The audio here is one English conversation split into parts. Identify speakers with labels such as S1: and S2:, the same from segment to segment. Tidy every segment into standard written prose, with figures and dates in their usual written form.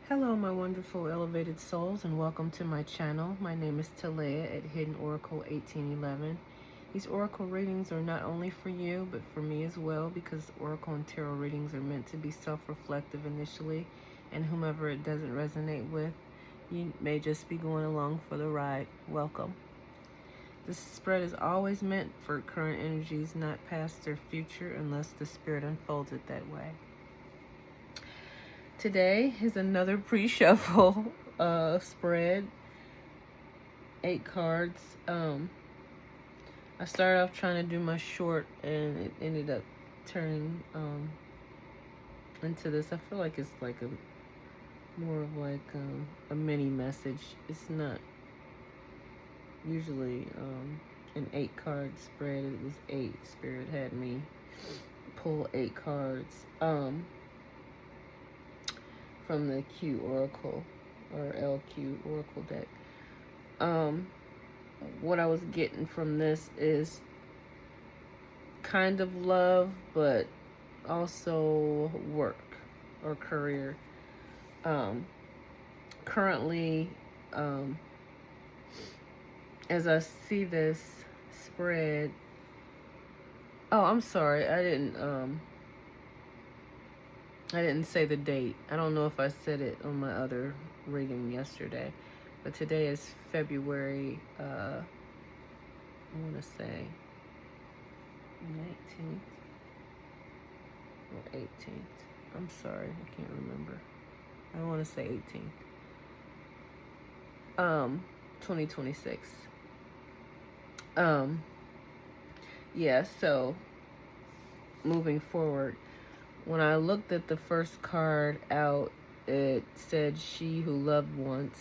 S1: Hello, my wonderful elevated souls, and welcome to my channel. My name is Talea at Hidden Oracle 1811. These oracle readings are not only for you, but for me as well, because oracle and tarot readings are meant to be self-reflective initially, and whomever it doesn't resonate with, you may just be going along for the ride. Welcome. This spread is always meant for current energies, not past or future, unless the spirit unfolds it that way. Today is another pre-shuffle spread. 8 cards. I started off trying to do my short, and it ended up turning into this. I feel like it's like a more of like a mini message. It's not usually an 8 card spread. It was 8. Spirit had me pull 8 cards from the Q Oracle or LQ Oracle deck. What I was getting from this is kind of love, but also work or career. Currently, as I see this spread, oh, I'm sorry, I didn't say the date. I don't know if I said it on my other reading yesterday, but today is February, I want to say 19th or 18th. I'm sorry, I can't remember. I want to say 18th. 2026. Yeah, so moving forward, when I looked at the first card out, it said she who loved once,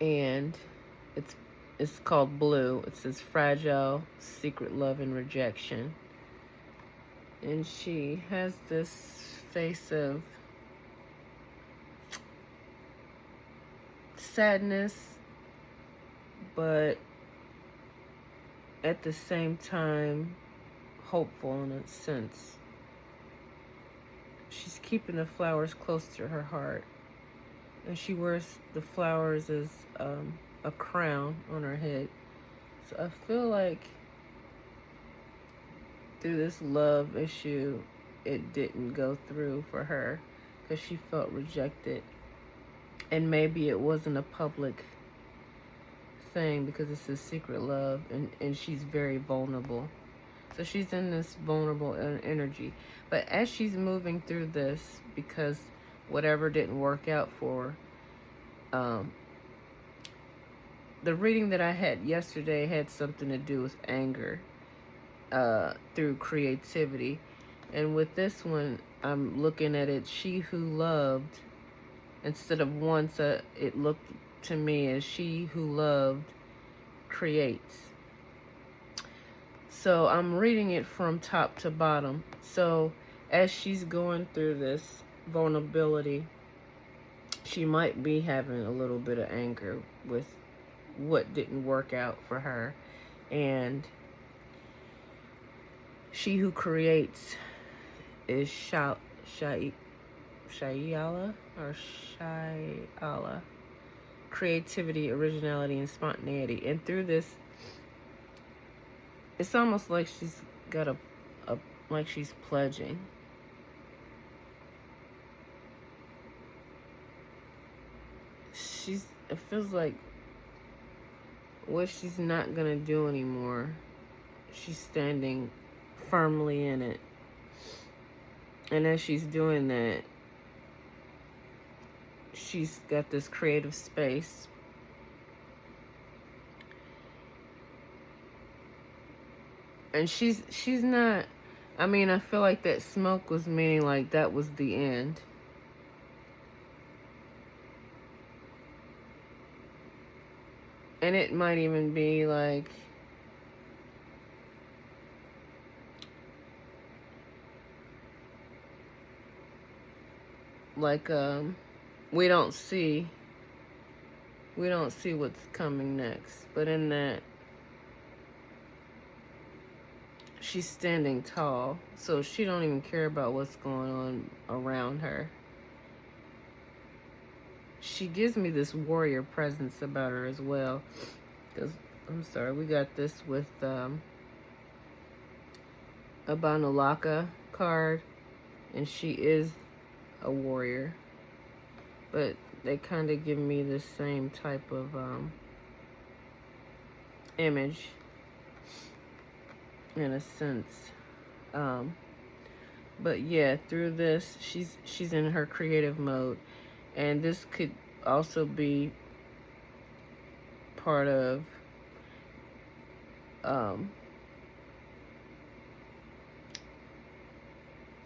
S1: and it's called blue. It says fragile, secret love and rejection. And she has this face of sadness, but at the same time hopeful in a sense. She's keeping the flowers close to her heart, and she wears the flowers as a crown on her head. So I feel like through this love issue, it didn't go through for her because she felt rejected, and maybe it wasn't a public thing because it's a secret love, and she's very vulnerable. So she's in this vulnerable energy. But as she's moving through this, because whatever didn't work out for her, the reading that I had yesterday had something to do with anger through creativity. And with this one, I'm looking at it, she who loved, instead of once, it looked to me as she who loved creates. So I'm reading it from top to bottom. So as she's going through this vulnerability, she might be having a little bit of anger with what didn't work out for her. And she who creates is Shayala or Shayala. Creativity, originality, and spontaneity. And through this, it's almost like she's got like she's pledging. It feels like what she's not gonna do anymore, she's standing firmly in it. And as she's doing that, she's got this creative space. And she's not, I mean, I feel like that smoke was meaning like that was the end. And it might even be like we don't see what's coming next. But in that, she's standing tall, so she don't even care about what's going on around her. She gives me this warrior presence about her as well. Because, I'm sorry, we got this with a Banalaka card, and she is a warrior. But they kind of give me the same type of image in a sense. But yeah, through this, she's in her creative mode, and this could also be part of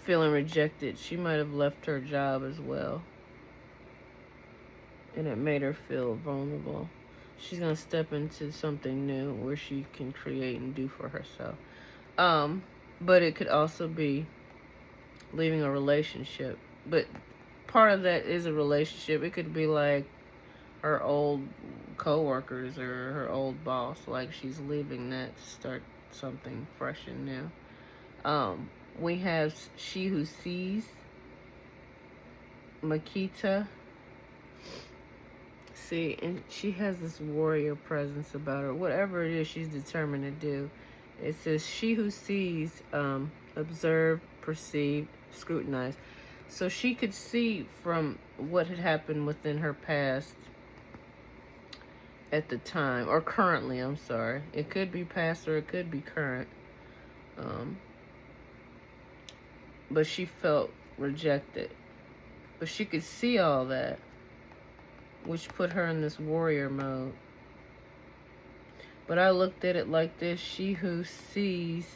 S1: feeling rejected. She might have left her job as well, and it made her feel vulnerable. She's gonna step into something new where she can create and do for herself. But it could also be leaving a relationship. But part of that is a relationship. It could be like her old co-workers or her old boss. Like she's leaving that to start something fresh and new. We have She Who Sees, Makita. See, and she has this warrior presence about her. Whatever it is she's determined to do. It says, she who sees, observe, perceive, scrutinize. So she could see from what had happened within her past at the time, or currently, I'm sorry. It could be past or it could be current. But she felt rejected. But she could see all that, which put her in this warrior mode. But I looked at it like this: she who sees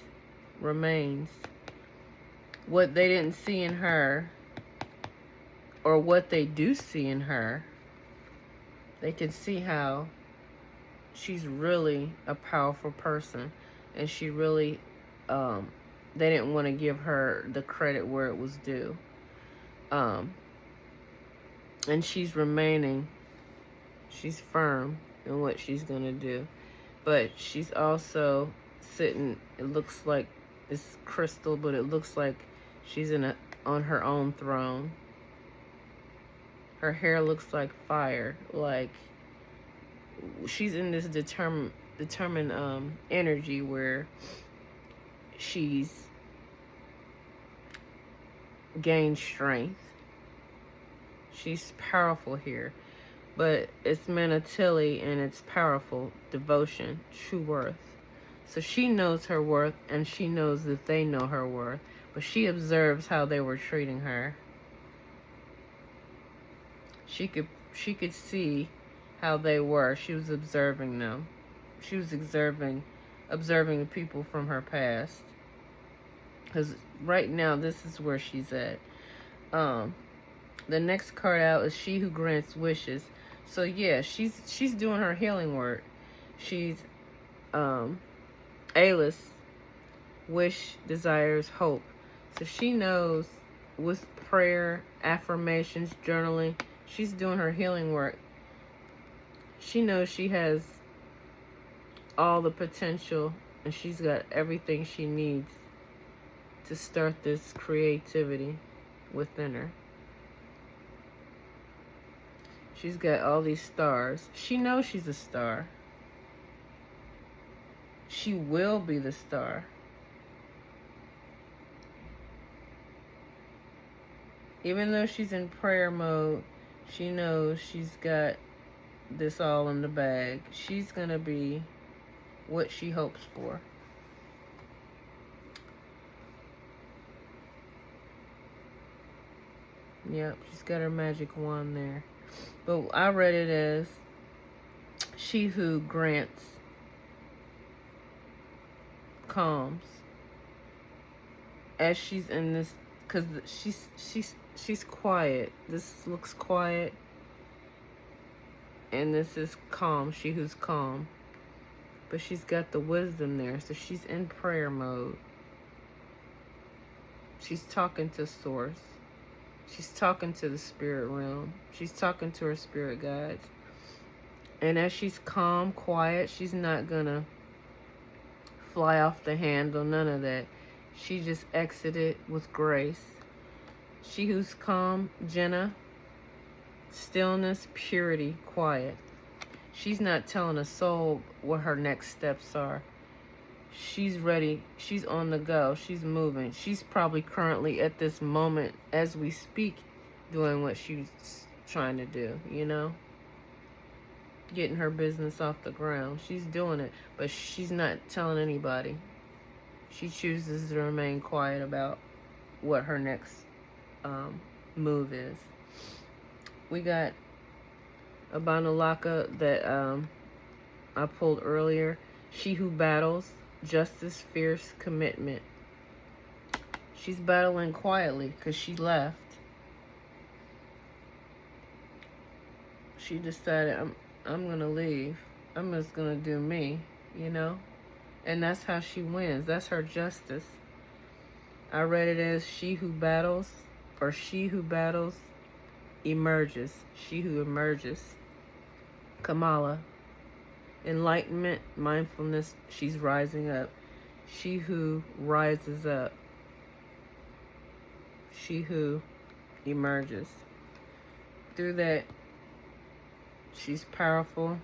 S1: remains. What they didn't see in her, or what they do see in her, they can see how she's really a powerful person. And she really, they didn't want to give her the credit where it was due. And she's remaining, she's firm in what she's going to do. But she's also sitting, it looks like it's crystal, but it looks like she's on her own throne. Her hair looks like fire, like she's in this determined energy where she's gained strength. She's powerful here. But it's Manatili and it's powerful devotion, true worth. So she knows her worth, and she knows that they know her worth. But she observes how they were treating her. She could see how they were. She was observing them. She was observing the people from her past. Because right now, this is where she's at. The next card out is She Who Grants Wishes. So yeah, she's doing her healing work. She's Alice, wish, desires, hope. So she knows with prayer, affirmations, journaling, she's doing her healing work. She knows she has all the potential, and she's got everything she needs to start this creativity within her. She's got all these stars. She knows she's a star. She will be the star. Even though she's in prayer mode, she knows she's got this all in the bag. She's going to be what she hopes for. Yep, she's got her magic wand there. But I read it as she who grants calms. As she's in this, because she's quiet. This looks quiet, and this is calm. She who's calm, but she's got the wisdom there. So she's in prayer mode. She's talking to Source. She's talking to the spirit realm. She's talking to her spirit guides. And as she's calm, quiet, she's not gonna fly off the handle, none of that. She just exited with grace. She who's calm, Jenna, stillness, purity, quiet. She's not telling a soul what her next steps are. She's ready. She's on the go. She's moving. She's probably currently at this moment as we speak doing what she's trying to do, you know? Getting her business off the ground. She's doing it, but she's not telling anybody. She chooses to remain quiet about what her next move is. We got a Banalaka that I pulled earlier. She who battles, justice, fierce, commitment. She's battling quietly because she left. She decided, I'm going to leave. I'm just going to do me, you know? And that's how she wins. That's her justice. I read it as she who battles, or she who battles emerges. She who emerges. Kamala. Enlightenment, mindfulness, she's rising up. She who rises up. She who emerges. Through that, she's powerful.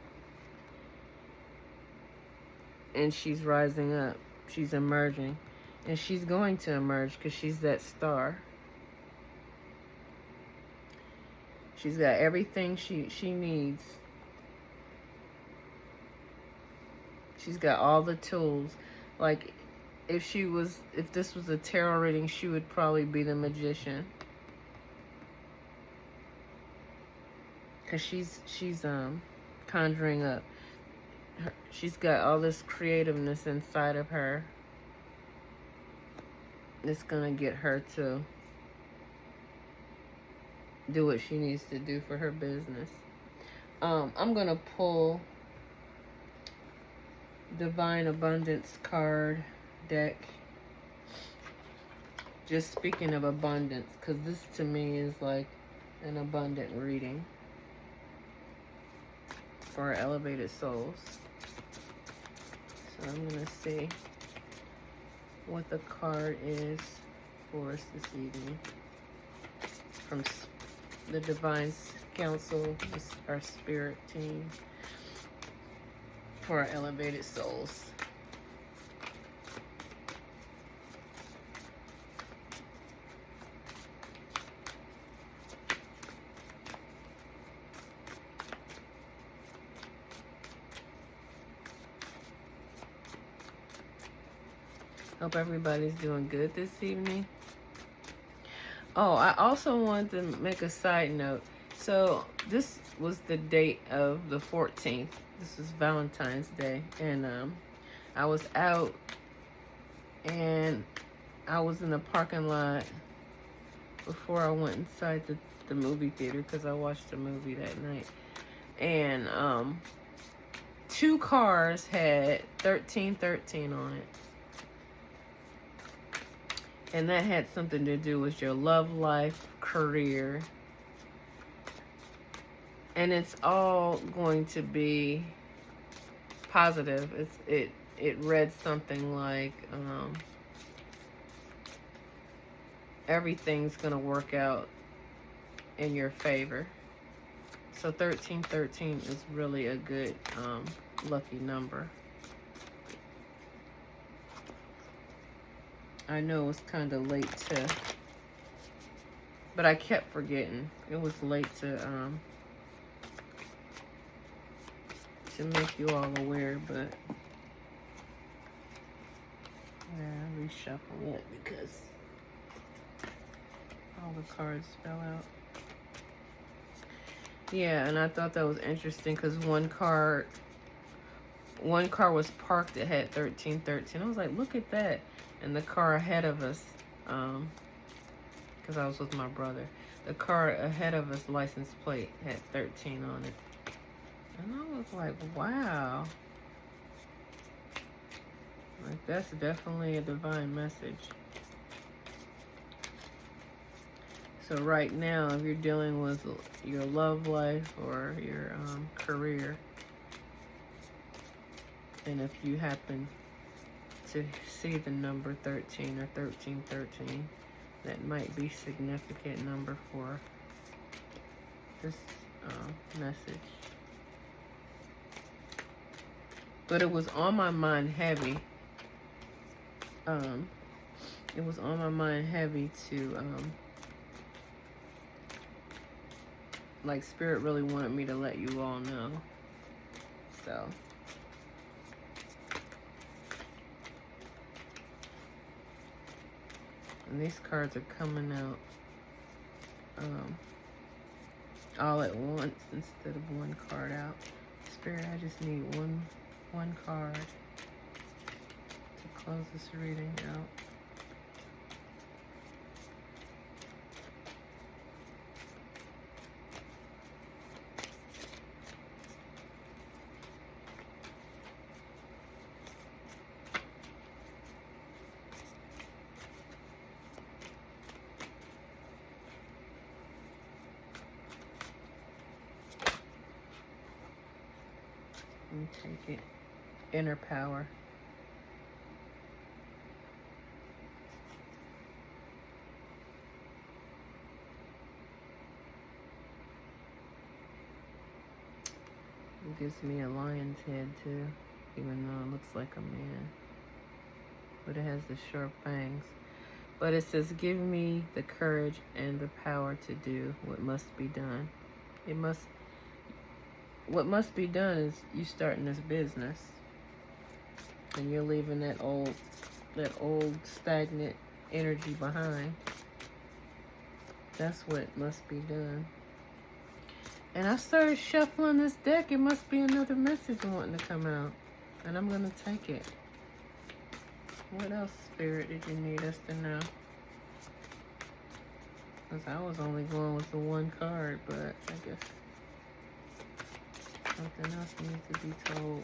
S1: And she's rising up. She's emerging. And she's going to emerge because she's that star. She's got everything she needs. She's got all the tools. Like, if this was a tarot reading, she would probably be the magician. Because she's conjuring up. She's got all this creativeness inside of her. It's going to get her to do what she needs to do for her business. I'm going to pull Divine Abundance card deck. Just speaking of abundance, because this to me is like an abundant reading for our elevated souls. So I'm going to see what the card is for us this evening from the Divine Council, our spirit team, for our elevated souls. Hope everybody's doing good this evening. Oh, I also wanted to make a side note. So this was the date of the 14th. This was Valentine's Day. And I was out and I was in the parking lot before I went inside the movie theater because I watched a movie that night. And 2 cars had 1313 on it. And that had something to do with your love life, career. And it's all going to be positive. It read something like everything's going to work out in your favor. So 1313 is really a good lucky number. I know it was kind of late but I kept forgetting. It was late to make you all aware, but yeah, reshuffle it because all the cards fell out. Yeah, and I thought that was interesting because one car was parked that had 1313. I was like, look at that. And the car ahead of us, because I was with my brother, the car ahead of us license plate had 13 on it. And I was like, wow. Like, that's definitely a divine message. So right now, if you're dealing with your love life or your career, and if you happen to see the number 13 or 1313. That might be significant number for this message. But it was on my mind heavy. It was on my mind heavy to, like, Spirit really wanted me to let you all know. So. And these cards are coming out all at once instead of one card out. Spirit, I just need one card to close this reading out. And take it. Inner power. It gives me a lion's head too, even though it looks like a man. But it has the sharp fangs. But it says, give me the courage and the power to do what must be done. What must be done is you starting this business. And you're leaving that old stagnant energy behind. That's what must be done. And I started shuffling this deck. It must be another message wanting to come out. And I'm going to take it. What else, Spirit, did you need us to know? Because I was only going with the one card, but I guess something else needs to be told.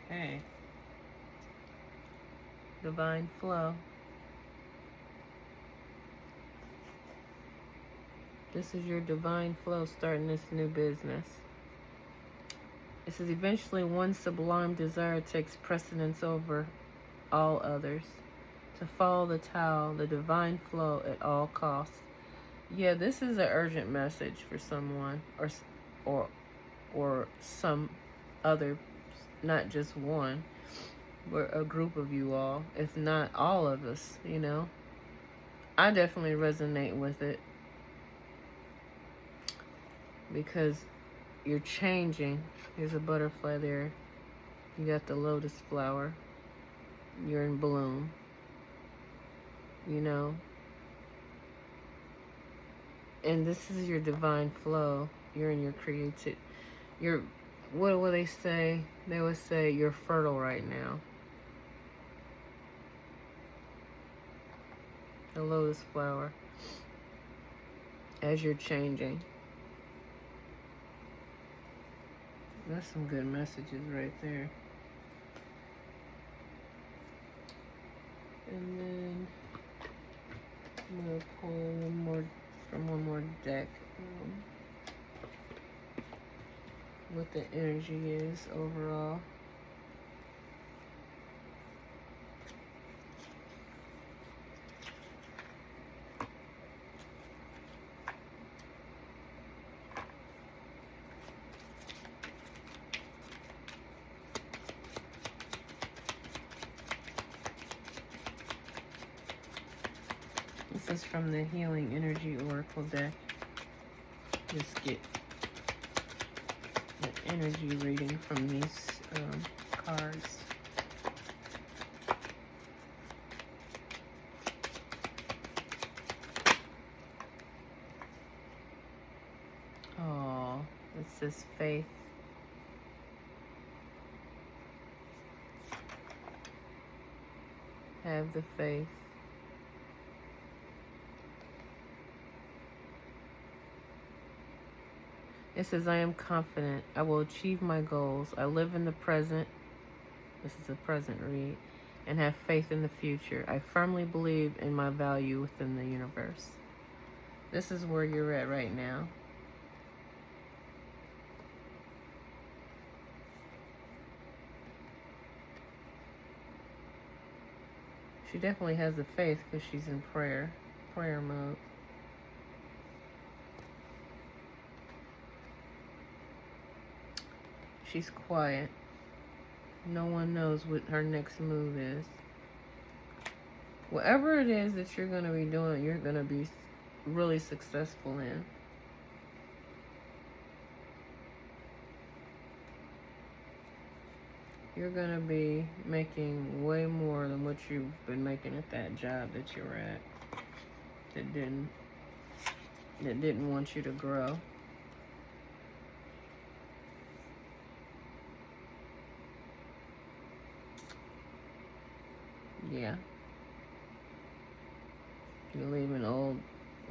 S1: Okay. Divine flow. This is your divine flow starting this new business. It says eventually one sublime desire takes precedence over all others. To follow the Tao, the divine flow at all costs. Yeah, this is an urgent message for someone or some other, not just one, but a group of you all, if not all of us, you know. I definitely resonate with it because you're changing. There's a butterfly there. You got the lotus flower. You're in bloom. You know. And this is your divine flow. You're in your creative. What will they say? They would say you're fertile right now. The lotus flower. As you're changing. That's some good messages right there. And then I'm going to pull one more from one more deck. What the energy is overall. This is from the Healing Energy Oracle deck. Just get the energy reading from these cards. Oh, it says faith. have the faith. It says, I am confident I will achieve my goals. I live in the present. This is a present read. And have faith in the future. I firmly believe in my value within the universe. This is where you're at right now. She definitely has the faith because she's in prayer mode. She's quiet. No one knows what her next move is. Whatever it is that you're going to be doing, you're going to be really successful in. You're going to be making way more than what you've been making at that job that you're at. That didn't want you to grow. Yeah. You're leaving old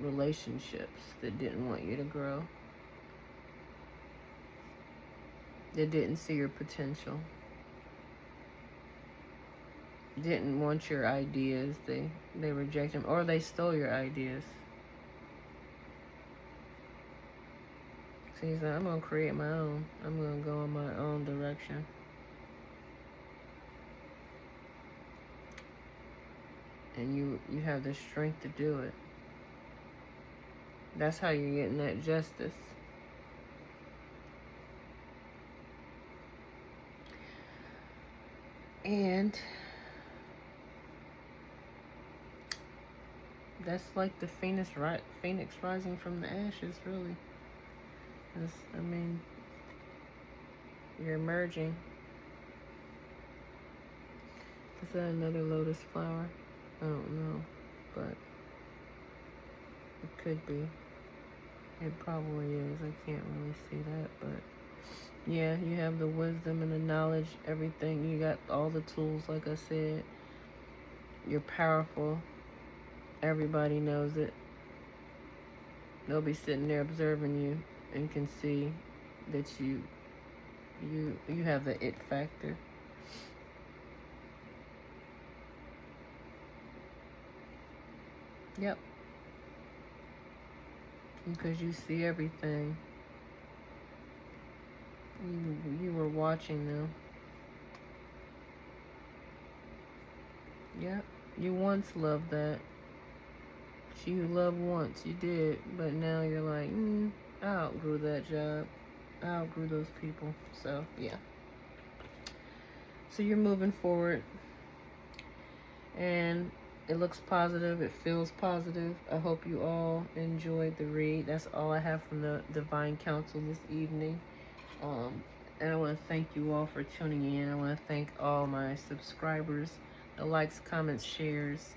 S1: relationships that didn't want you to grow. That didn't see your potential. Didn't want your ideas. They rejected them, or they stole your ideas. So he's like, I'm going to create my own. I'm going to go in my own direction. And you have the strength to do it. That's how you're getting that justice. And that's like the phoenix rising from the ashes, really. I mean, you're emerging. Is that another lotus flower? I don't know, but it could be. It probably is. I can't really see that, but yeah, you have the wisdom and the knowledge, everything. You got all the tools, like I said. You're powerful. Everybody knows it. They'll be sitting there observing you and can see that you have the it factor. Yep. Because you see everything. You were watching them. Yep. You once loved that. You loved once, you did, but now you're like, I outgrew that job. I outgrew those people. So, yeah. So you're moving forward. And it looks positive. It feels positive. I hope you all enjoyed the read. That's all I have from the Divine Council this evening. And I want to thank you all for tuning in. I want to thank all my subscribers, the likes, comments, shares,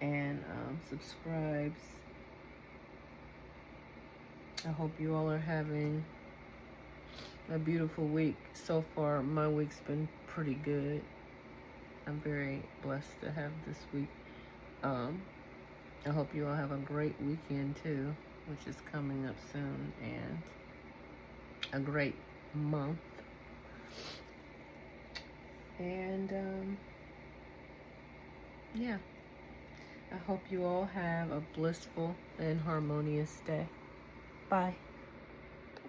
S1: and subscribes. I hope you all are having a beautiful week. So far, my week's been pretty good. I'm very blessed to have this week. I hope you all have a great weekend too, which is coming up soon, and a great month. And yeah, I hope you all have a blissful and harmonious day. Bye.